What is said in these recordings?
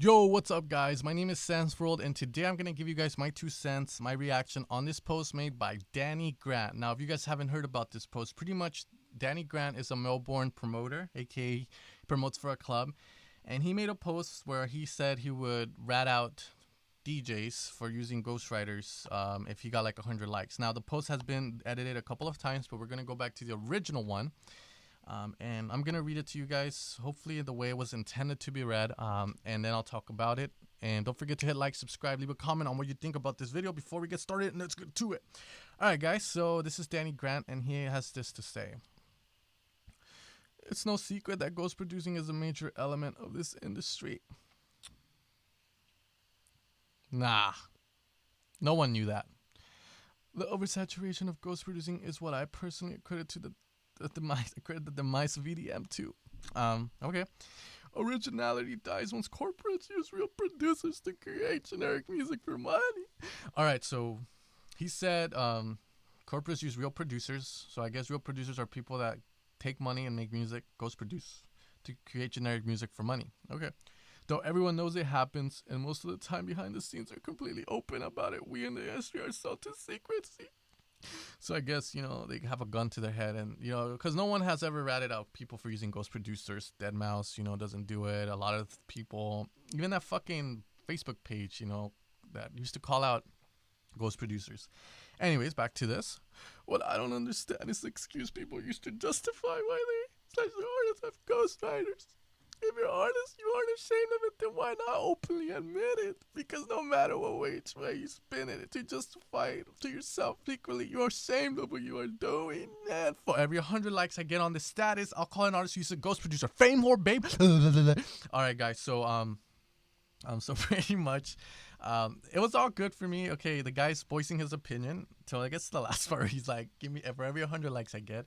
Yo, what's up, guys? My name is Sansworld, and today I'm gonna give you guys my 2 cents, my reaction on this post made by Danny Grant. Now, if you guys haven't heard about this post, pretty much Danny Grant is a Melbourne promoter, aka promotes for a club, and he made a post where he said he would rat out DJs for using ghostwriters if he got like 100 likes. Now, the post has been edited a couple of times, but we're gonna go back to the original one. And I'm gonna read it to you guys, hopefully the way it was intended to be read, and then I'll talk about it. And don't forget to hit like, subscribe, leave a comment on what you think about this video before we get started, and let's get to it. Alright guys, so this is Danny Grant, and he has this to say. It's no secret that ghost producing is a major element of this industry. Nah, no one knew that. The oversaturation of ghost producing is what I personally credit to the demise of EDM too. Okay. Originality dies once corporates use real producers to create generic music for money. Alright, so he said corporates use real producers. So I guess real producers are people that take money and make music, ghost produce, to create generic music for money. Okay. Though everyone knows it happens, and most of the time behind the scenes are completely open about it, we in the industry are so to secrecy. So I guess, they have a gun to their head, and, because no one has ever ratted out people for using ghost producers. Deadmau5, doesn't do it. A lot of people, even that fucking Facebook page, that used to call out ghost producers. Anyways, back to this. What I don't understand is the excuse people used to justify why they, such artists, have ghostwriters. If you're an artist, you aren't ashamed of it, then why not openly admit it? Because no matter what way you spin it to justify it to yourself secretly, you're ashamed of what you are doing. And for every 100 likes I get on this status, I'll call an artist who's a ghost producer. Fame whore, babe. Alright, guys, so so pretty much, it was all good for me. Okay, the guy's voicing his opinion till I guess the last part. He's like, "Give me for every 100 likes I get,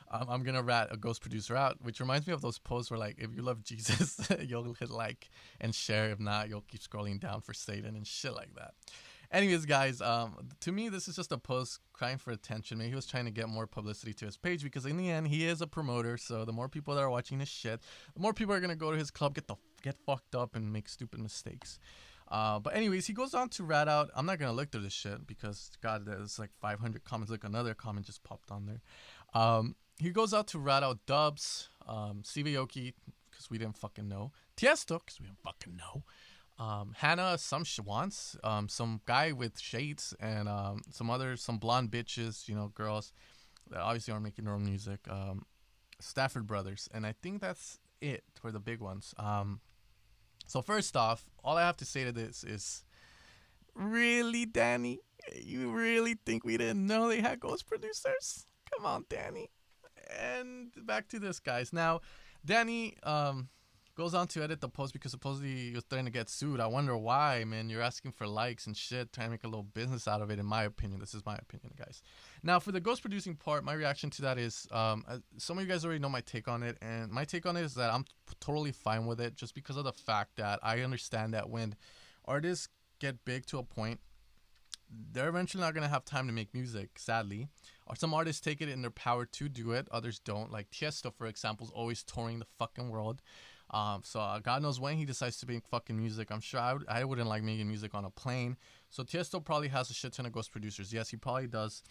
I'm gonna rat a ghost producer out," which reminds me of those posts where like, if you love Jesus, you'll hit like and share. If not, you'll keep scrolling down for Satan and shit like that. Anyways, guys, to me, this is just a post crying for attention. Maybe he was trying to get more publicity to his page because in the end, he is a promoter. So the more people that are watching his shit, the more people are gonna go to his club, get fucked up, and make stupid mistakes. But anyways, he goes on to rat out. I'm not gonna look through this shit because God, there's like 500 comments. Look, another comment just popped on there. He goes out to rat out Dubs, Stevie Aoki, because we didn't fucking know. Tiesto, because we didn't fucking know. Hannah, some some guy with shades, and some blonde bitches, girls that obviously aren't making their own music. Stafford Brothers, and I think that's it for the big ones. So first off, all I have to say to this is, really, Danny? You really think we didn't know they had ghost producers? Come on, Danny. And back to this, guys. Now, Danny goes on to edit the post because supposedly he was threatening to get sued. I wonder why, man. You're asking for likes and shit, trying to make a little business out of it, in my opinion. This is my opinion, guys. Now, for the ghost producing part, my reaction to that is, some of you guys already know my take on it, and my take on it is that I'm totally fine with it just because of the fact that I understand that when artists get big to a point, they're eventually not going to have time to make music, sadly. Or some artists take it in their power to do it, others don't. Like Tiesto, for example, is always touring the fucking world. So God knows when he decides to make fucking music. I'm sure I wouldn't like making music on a plane. So Tiesto probably has a shit ton of ghost producers. Yes, he probably does.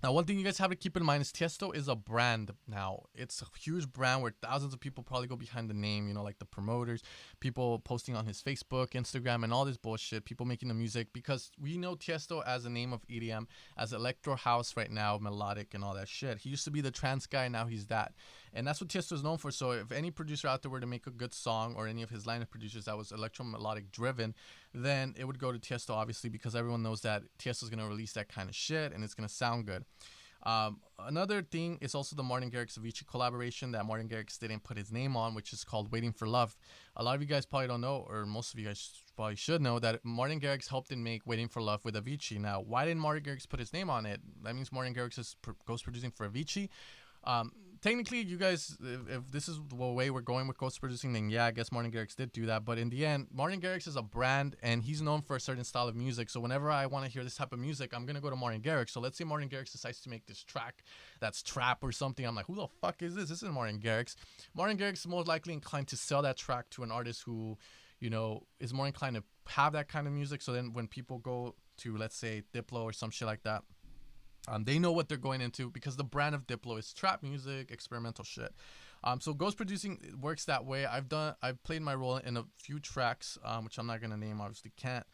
Now, one thing you guys have to keep in mind is Tiesto is a brand now. It's a huge brand where thousands of people probably go behind the name, like the promoters, people posting on his Facebook, Instagram, and all this bullshit, people making the music, because we know Tiesto as a name of EDM, as electro house right now, melodic and all that shit. He used to be the trance guy, now he's that. And that's what Tiesto is known for. So if any producer out there were to make a good song, or any of his line of producers that was electro melodic driven, then it would go to Tiesto, obviously, because everyone knows that Tiesto's going to release that kind of shit and it's going to sound good. Another thing is also the Martin Garrix Avicii collaboration that Martin Garrix didn't put his name on, which is called Waiting for Love. A lot of you guys probably don't know, or most of you guys probably should know, that Martin Garrix helped him make Waiting for Love with Avicii. Now, why didn't Martin Garrix put his name on it? That means Martin Garrix is ghost producing for Avicii. Technically, you guys, if this is the way we're going with ghost producing, then yeah, I guess Martin Garrix did do that. But in the end, Martin Garrix is a brand, and he's known for a certain style of music. So whenever I want to hear this type of music, I'm going to go to Martin Garrix. So let's say Martin Garrix decides to make this track that's trap or something. I'm like, who the fuck is this? This is Martin Garrix. Martin Garrix is most likely inclined to sell that track to an artist who, is more inclined to have that kind of music. So then when people go to, let's say, Diplo or some shit like that, they know what they're going into because the brand of Diplo is trap music, experimental shit. So ghost producing works that way. I've played my role in a few tracks, which I'm not gonna name, obviously can't.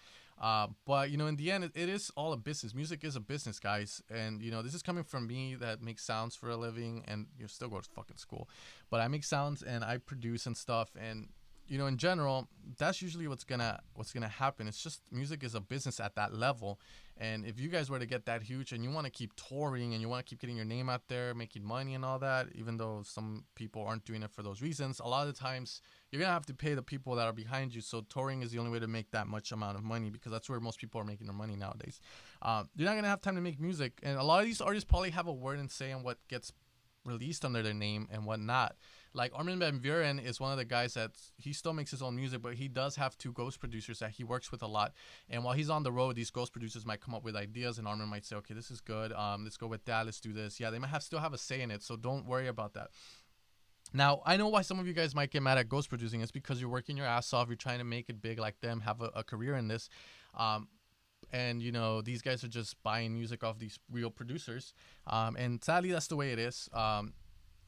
But in the end, it is all a business. Music is a business, guys, and this is coming from me that makes sounds for a living, and still go to fucking school, but I make sounds and I produce and stuff, and in general, that's usually what's gonna happen. It's just music is a business at that level, and if you guys were to get that huge and you want to keep touring and you want to keep getting your name out there, making money and all that, even though some people aren't doing it for those reasons, a lot of the times you're gonna have to pay the people that are behind you. So touring is the only way to make that much amount of money because that's where most people are making their money nowadays. You're not gonna have time to make music, and a lot of these artists probably have a word in saying what gets released under their name and whatnot. Like Armin van Buuren is one of the guys that he still makes his own music, but he does have two ghost producers that he works with a lot. And while he's on the road, these ghost producers might come up with ideas, and Armin might say, "Okay, this is good. Let's go with that. Let's do this." Yeah, they might still have a say in it, so don't worry about that. Now, I know why some of you guys might get mad at ghost producing. It's because you're working your ass off. You're trying to make it big like them, have a career in this. And these guys are just buying music off these real producers, and sadly that's the way it is.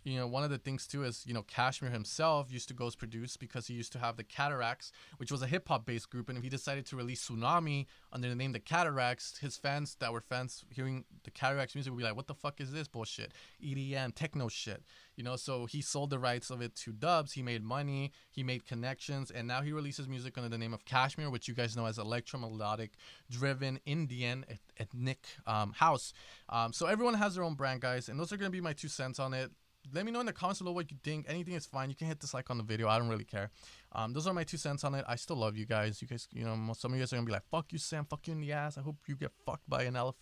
One of the things too is, Kashmir himself used to ghost produce because he used to have the Cataracts, which was a hip hop based group. And if he decided to release Tsunami under the name the Cataracts, his fans that were fans hearing the Cataracts music would be like, what the fuck is this bullshit? EDM, techno shit. So he sold the rights of it to Dubs. He made money, he made connections, and now he releases music under the name of Kashmir, which you guys know as electromelodic driven Indian ethnic house. So everyone has their own brand, guys, and those are going to be my 2 cents on it. Let me know in the comments below what you think. Anything is fine. You can hit dislike on the video. I don't really care. Those are my 2 cents on it. I still love you guys. You guys, some of you guys are gonna be like, fuck you, Sam. Fuck you in the ass. I hope you get fucked by an elephant.